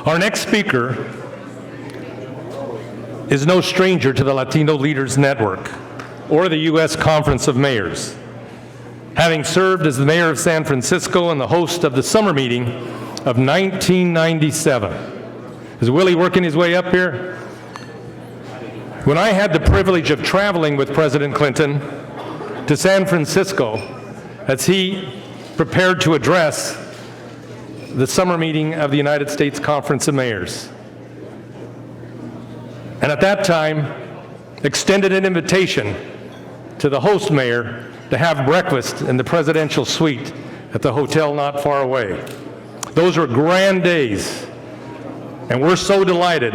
Our next speaker is no stranger to the Latino Leaders Network or the U.S. Conference of Mayors. Having served as the mayor of San Francisco and the host of the summer meeting of 1997. Is Willie working his way up here? When I had the privilege of traveling with President Clinton to San Francisco as he prepared to address the summer meeting of the United States Conference of Mayors. And at that time, extended an invitation to the host mayor to have breakfast in the presidential suite at the hotel not far away. Those were grand days, and we're so delighted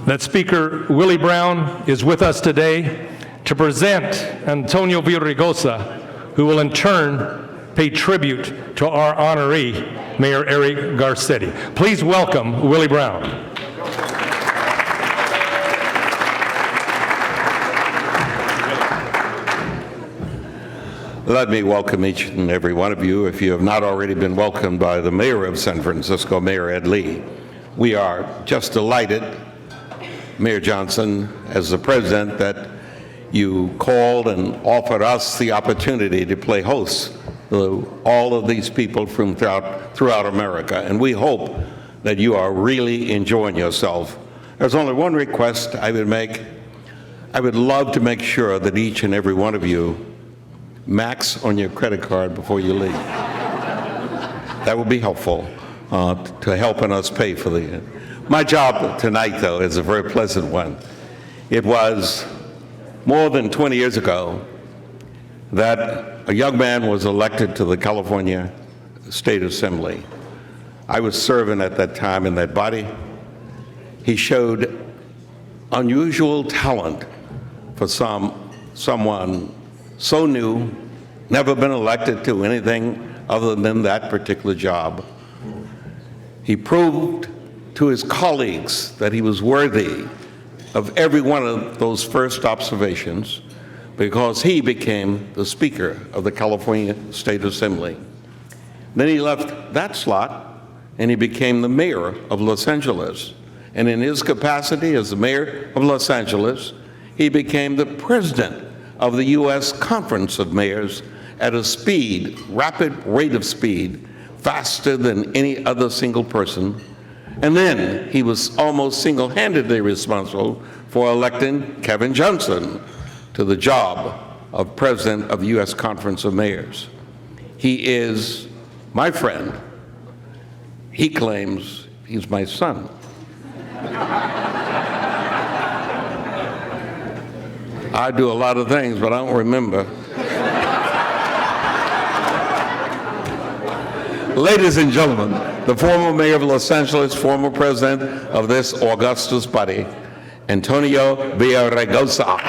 that Speaker Willie Brown is with us today to present Antonio Villaraigosa, who will in turn pay tribute to our honoree, Mayor Eric Garcetti. Please welcome Willie Brown. Let me welcome each and every one of you, if you have not already been welcomed by the mayor of San Francisco, Mayor Ed Lee. We are just delighted, Mayor Johnson, as the president, that you called and offered us the opportunity to play host to all of these people from throughout America. And we hope that you are really enjoying yourself. There's only one request I would make. I would love to make sure that each and every one of you max on your credit card before you leave. That would be helpful to helping us pay for the. My job tonight, though, is a very pleasant one. It was more than 20 years ago that a young man was elected to the California State Assembly. I was serving at that time in that body. He showed unusual talent for someone so new, never been elected to anything other than that particular job. He proved to his colleagues that he was worthy of every one of those first observations because he became the Speaker of the California State Assembly. Then he left that slot and he became the mayor of Los Angeles. And in his capacity as the mayor of Los Angeles, he became the president of the U.S. Conference of Mayors at a speed, rapid rate of speed, faster than any other single person. And then he was almost single-handedly responsible for electing Kevin Johnson to the job of president of the U.S. Conference of Mayors. He is my friend. He claims he's my son. I do a lot of things, but I don't remember. Ladies and gentlemen, the former mayor of Los Angeles, former president of this august body, Antonio Villaraigosa.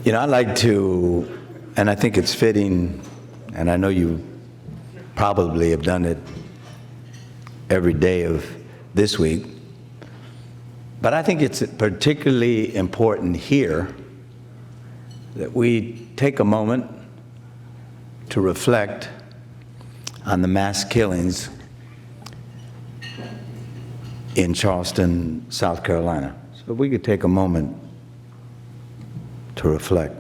You know, I'd like to, and I think it's fitting, and I know you probably have done it every day of this week, but I think it's particularly important here that we take a moment to reflect on the mass killings in Charleston, South Carolina. So if we could take a moment to reflect.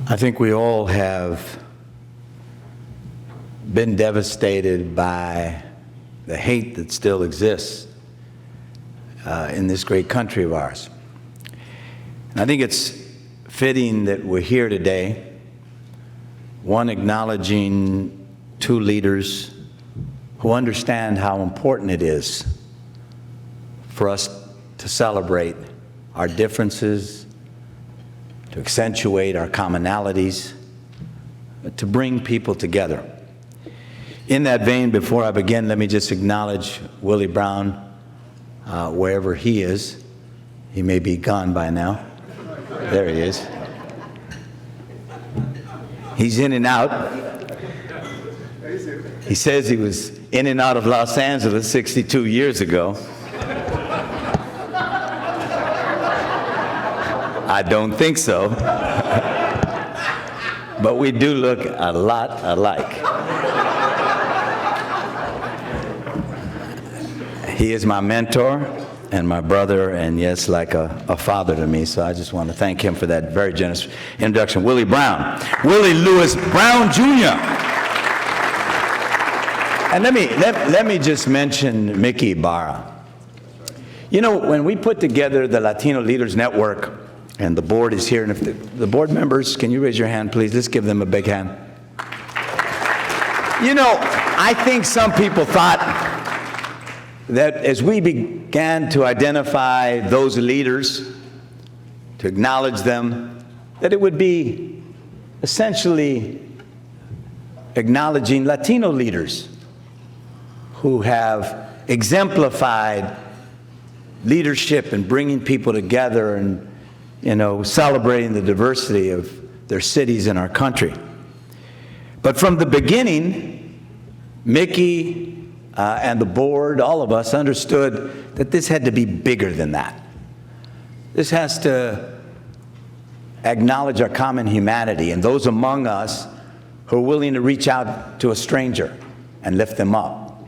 I think we all have been devastated by the hate that still exists in this great country of ours. And I think it's fitting that we're here today, one, acknowledging two leaders who understand how important it is for us to celebrate our differences, to accentuate our commonalities, to bring people together. In that vein, before I begin, let me just acknowledge Willie Brown, wherever he is. He may be gone by now. There he is. He's in and out. He says he was in and out of Los Angeles 62 years ago. I don't think so. But we do look a lot alike. He is my mentor and my brother, and yes, like a father to me, so I just want to thank him for that very generous introduction. Willie Brown. Willie Lewis Brown, Jr. And let me just mention Mickey Ibarra. You know, when we put together the Latino Leaders Network, and the board is here, and if the board members, can you raise your hand, please? Let's give them a big hand. You know, I think some people thought that as we began to identify those leaders, to acknowledge them, that it would be essentially acknowledging Latino leaders who have exemplified leadership and bringing people together and, you know, celebrating the diversity of their cities in our country. But from the beginning, Mickey and the board, all of us, understood that this had to be bigger than that. This has to acknowledge our common humanity and those among us who are willing to reach out to a stranger and lift them up.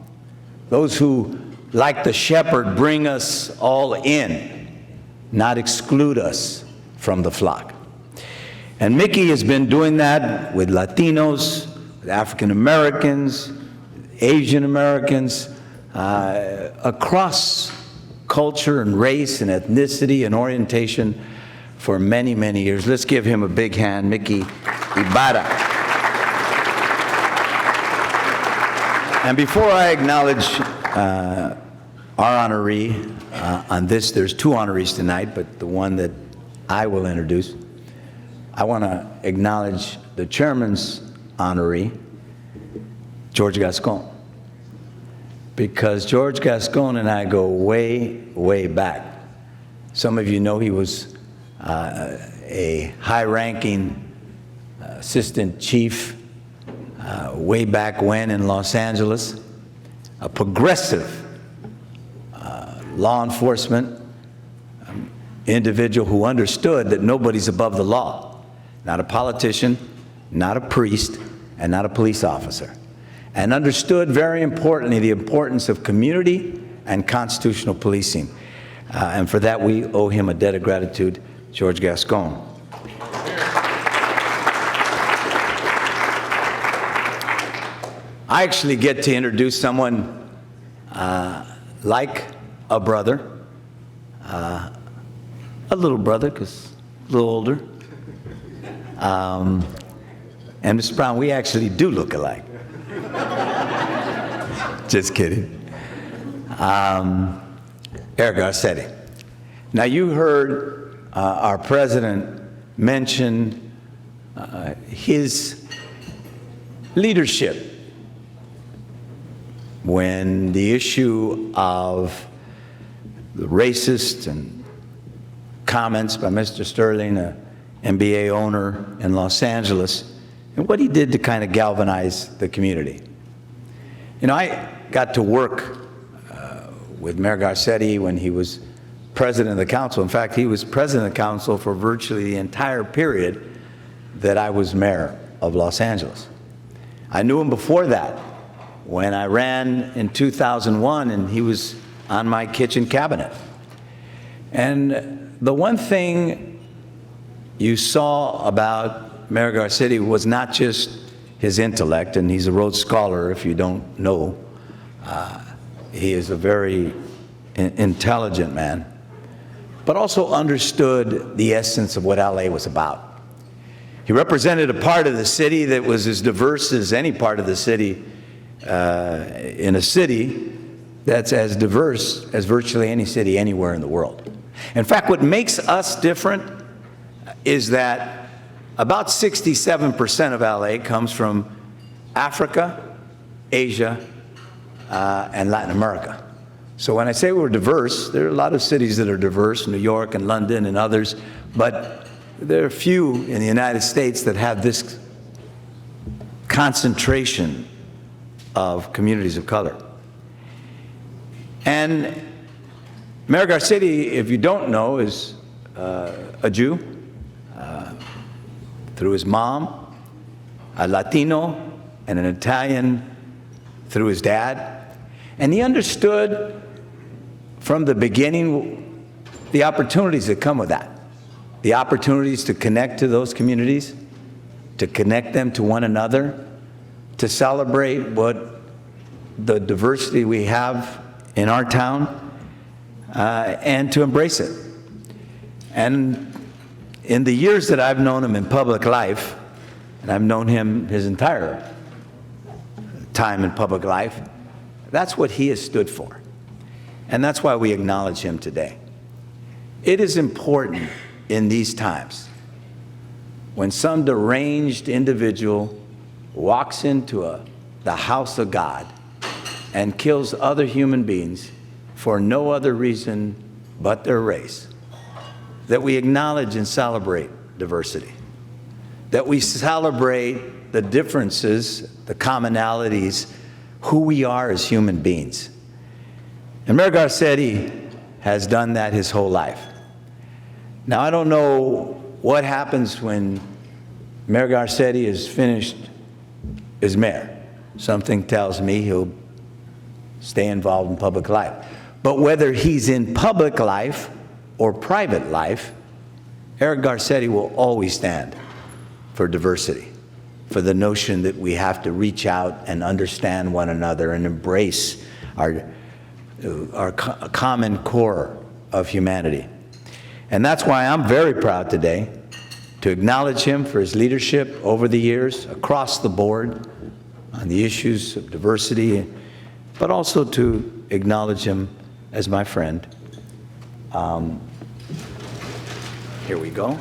Those who, like the shepherd, bring us all in, not exclude us from the flock. And Mickey has been doing that with Latinos, with African Americans, Asian Americans, across culture and race and ethnicity and orientation for many, many years. Let's give him a big hand, Mickey Ibarra. And before I acknowledge our honoree on this, there's two honorees tonight, but the one that I will introduce, I want to acknowledge the chairman's honoree, George Gascon. Because George Gascon and I go way, way back. Some of you know he was a high-ranking assistant chief way back when in Los Angeles, a progressive law enforcement individual who understood that nobody's above the law, not a politician, not a priest, and not a police officer, and understood very importantly the importance of community and constitutional policing. And for that we owe him a debt of gratitude, George Gascon. I actually get to introduce someone like a brother, a little brother, because a little older. And Mr. Brown, we actually do look alike. Just kidding. Eric Garcetti. Now you heard our president mention his leadership when the issue of the racist and comments by Mr. Sterling, an MBA owner in Los Angeles, and what he did to kind of galvanize the community. You know, I got to work with Mayor Garcetti when he was president of the council. In fact, he was president of the council for virtually the entire period that I was mayor of Los Angeles. I knew him before that, when I ran in 2001 and he was on my kitchen cabinet. And the one thing you saw about Mayor Garcetti was not just his intellect, and he's a Rhodes Scholar if you don't know. He is a very intelligent man, but also understood the essence of what LA was about. He represented a part of the city that was as diverse as any part of the city in a city that's as diverse as virtually any city anywhere in the world. In fact, what makes us different is that about 67% of LA comes from Africa, Asia, and Latin America. So when I say we're diverse, there are a lot of cities that are diverse, New York and London and others, but there are few in the United States that have this concentration of communities of color. And Mayor Garcetti, if you don't know, is a Jew through his mom, a Latino, and an Italian through his dad. And he understood from the beginning the opportunities that come with that. The opportunities to connect to those communities, to connect them to one another, to celebrate what the diversity we have in our town, and to embrace it. And in the years that I've known him in public life, and I've known him his entire time in public life, that's what he has stood for. And that's why we acknowledge him today. It is important in these times when some deranged individual walks into the house of God and kills other human beings for no other reason but their race, that we acknowledge and celebrate diversity, that we celebrate the differences, the commonalities, who we are as human beings. And Mayor Garcetti has done that his whole life. Now, I don't know what happens when Mayor Garcetti is finished as mayor. Something tells me he'll stay involved in public life. But whether he's in public life or private life, Eric Garcetti will always stand for diversity, for the notion that we have to reach out and understand one another and embrace our common core of humanity. And that's why I'm very proud today to acknowledge him for his leadership over the years across the board on the issues of diversity, but also to acknowledge him as my friend. Here we go.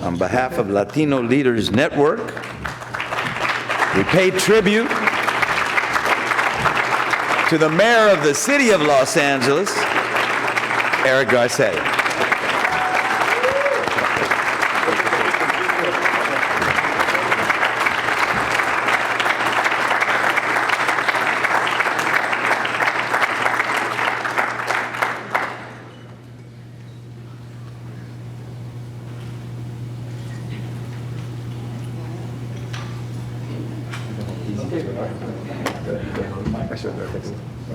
On behalf of Latino Leaders Network, we pay tribute to the mayor of the city of Los Angeles, Eric Garcetti.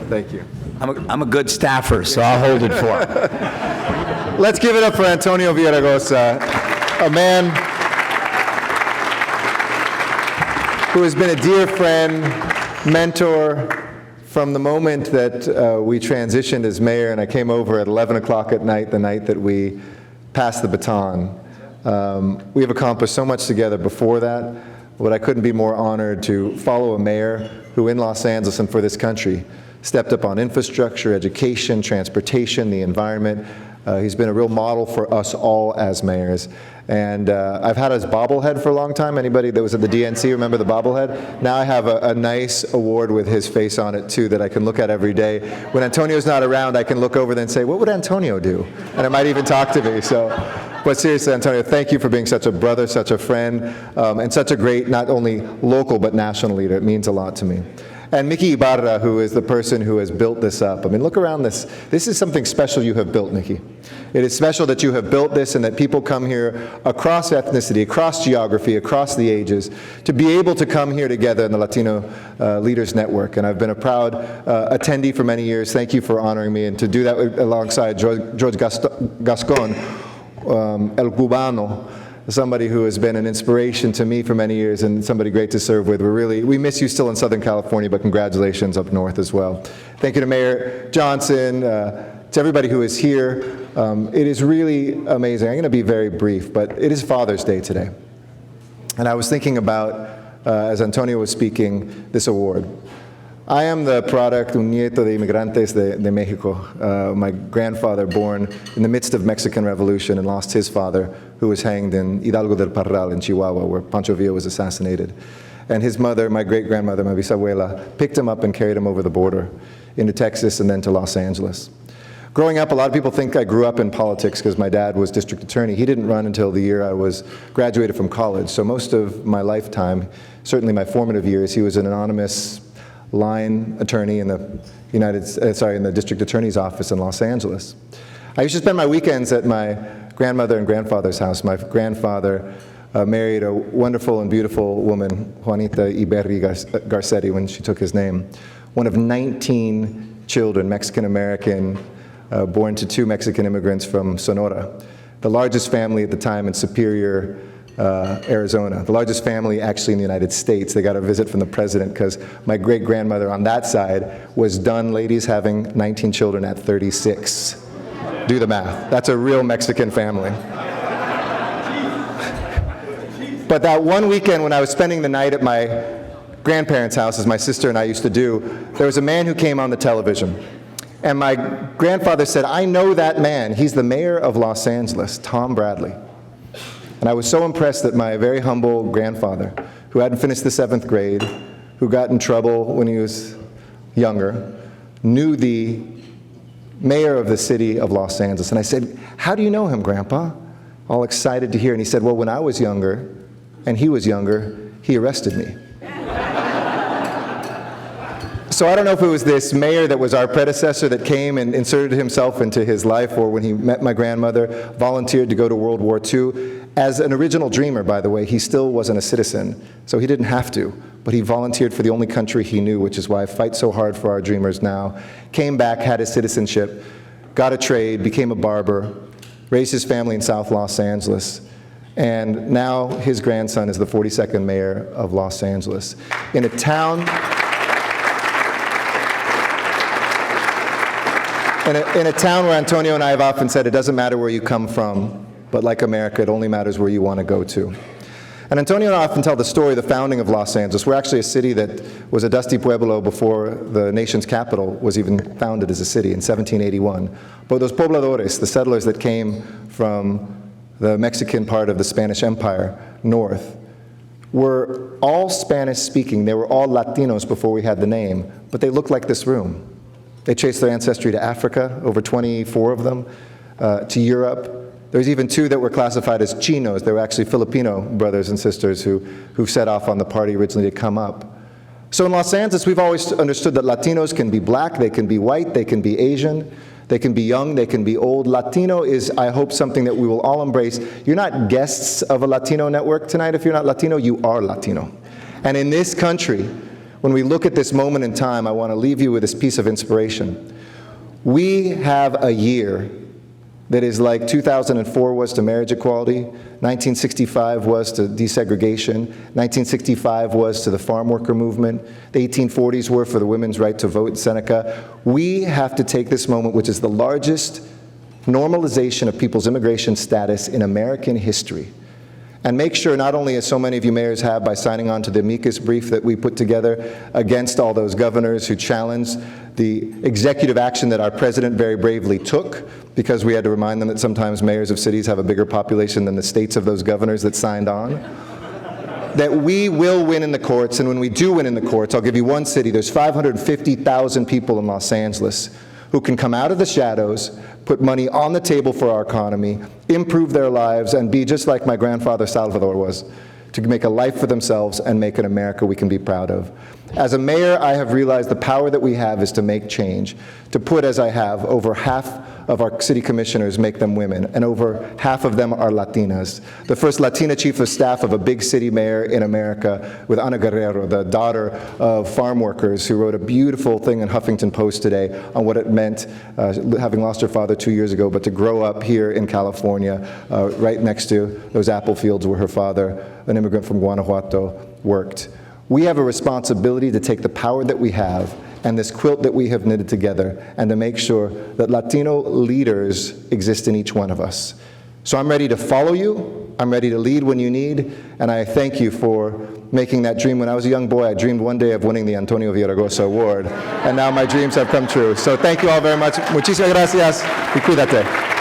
Thank you. I'm a good staffer, so I'll hold it for him. Let's give it up for Antonio Villaraigosa, a man who has been a dear friend, mentor, from the moment that we transitioned as mayor and I came over at 11 o'clock at night, the night that we passed the baton. We have accomplished so much together before that, but I couldn't be more honored to follow a mayor who in Los Angeles and for this country stepped up on infrastructure, education, transportation, the environment. He's been a real model for us all as mayors. And I've had his bobblehead for a long time. Anybody that was at the DNC remember the bobblehead? Now I have a nice award with his face on it too that I can look at every day. When Antonio's not around, I can look over there and say, what would Antonio do? And it might even talk to me. But seriously, Antonio, thank you for being such a brother, such a friend, and such a great, not only local, but national leader. It means a lot to me. And Mickey Ibarra, who is the person who has built this up. I mean, look around this. This is something special you have built, Mickey. It is special that you have built this and that people come here across ethnicity, across geography, across the ages, to be able to come here together in the Latino Leaders Network. And I've been a proud attendee for many years. Thank you for honoring me. And to do that alongside George Gascon, El Cubano, somebody who has been an inspiration to me for many years and somebody great to serve with. We miss you still in Southern California, but congratulations up north as well. Thank you to Mayor Johnson, to everybody who is here. It is really amazing. I'm going to be very brief, but it is Father's Day today. And I was thinking about, as Antonio was speaking, this award. I am the product, un nieto de inmigrantes de Mexico. My grandfather born in the midst of Mexican Revolution and lost his father, who was hanged in Hidalgo del Parral in Chihuahua, where Pancho Villa was assassinated. And his mother, my great-grandmother, my bisabuela, picked him up and carried him over the border into Texas, and then to Los Angeles. Growing up, a lot of people think I grew up in politics because my dad was district attorney. He didn't run until the year I was graduated from college. So most of my lifetime, certainly my formative years, he was an anonymous line attorney in the in the district attorney's office in Los Angeles. I used to spend my weekends at my grandmother and grandfather's house. My grandfather married a wonderful and beautiful woman, Juanita Iberri Garcetti, when she took his name. One of 19 children, Mexican-American, born to 2 Mexican immigrants from Sonora. The largest family at the time in Superior, Arizona. The largest family actually in the United States. They got a visit from the president because my great-grandmother on that side was done, ladies, having 19 children at 36. Do the math. That's a real Mexican family. But that one weekend when I was spending the night at my grandparents' house, as my sister and I used to do, there was a man who came on the television. And my grandfather said, "I know that man. He's the mayor of Los Angeles, Tom Bradley." And I was so impressed that my very humble grandfather, who hadn't finished the 7th grade, who got in trouble when he was younger, knew the mayor of the city of Los Angeles. And I said, "How do you know him, Grandpa?" All excited to hear. And he said, "Well, when I was younger, and he was younger, he arrested me." So I don't know if it was this mayor that was our predecessor that came and inserted himself into his life, or when he met my grandmother, volunteered to go to World War II. As an original dreamer, by the way, he still wasn't a citizen, so he didn't have to, but he volunteered for the only country he knew, which is why I fight so hard for our dreamers now. Came back, had his citizenship, got a trade, became a barber, raised his family in South Los Angeles, and now his grandson is the 42nd mayor of Los Angeles. In a town where Antonio and I have often said it doesn't matter where you come from, but like America, it only matters where you want to go to. And Antonio and I often tell the story of the founding of Los Angeles. We're actually a city that was a dusty pueblo before the nation's capital was even founded as a city in 1781. But those pobladores, the settlers that came from the Mexican part of the Spanish Empire north, were all Spanish-speaking. They were all Latinos before we had the name, but they looked like this room. They traced their ancestry to Africa, over 24 of them, to Europe. There's even 2 that were classified as Chinos. They were actually Filipino brothers and sisters who set off on the party originally to come up. So in Los Angeles, we've always understood that Latinos can be black, they can be white, they can be Asian, they can be young, they can be old. Latino is, I hope, something that we will all embrace. You're not guests of a Latino network tonight. If you're not Latino, you are Latino. And in this country, when we look at this moment in time, I want to leave you with this piece of inspiration. We have a year that is like 2004 was to marriage equality, 1965 was to desegregation, 1965 was to the farm worker movement, the 1840s were for the women's right to vote in Seneca. We have to take this moment, which is the largest normalization of people's immigration status in American history, and make sure, not only as so many of you mayors have by signing on to the amicus brief that we put together against all those governors who challenged the executive action that our president very bravely took, because we had to remind them that sometimes mayors of cities have a bigger population than the states of those governors that signed on, that we will win in the courts. And when we do win in the courts, I'll give you one city. There's 550,000 people in Los Angeles who can come out of the shadows, put money on the table for our economy, improve their lives, and be just like my grandfather Salvador was, to make a life for themselves and make an America we can be proud of. As a mayor, I have realized the power that we have is to make change, to put, as I have, over half of our city commissioners make them women, and over half of them are Latinas. The first Latina chief of staff of a big city mayor in America, with Ana Guerrero, the daughter of farm workers, who wrote a beautiful thing in Huffington Post today on what it meant, having lost her father 2 years ago, but to grow up here in California, right next to those apple fields where her father, an immigrant from Guanajuato, worked. We have a responsibility to take the power that we have and this quilt that we have knitted together, and to make sure that Latino leaders exist in each one of us. So I'm ready to follow you, I'm ready to lead when you need, and I thank you for making that dream. When I was a young boy, I dreamed one day of winning the Antonio Villaraigosa Award, and now my dreams have come true. So thank you all very much. Muchísimas gracias, y cuídate.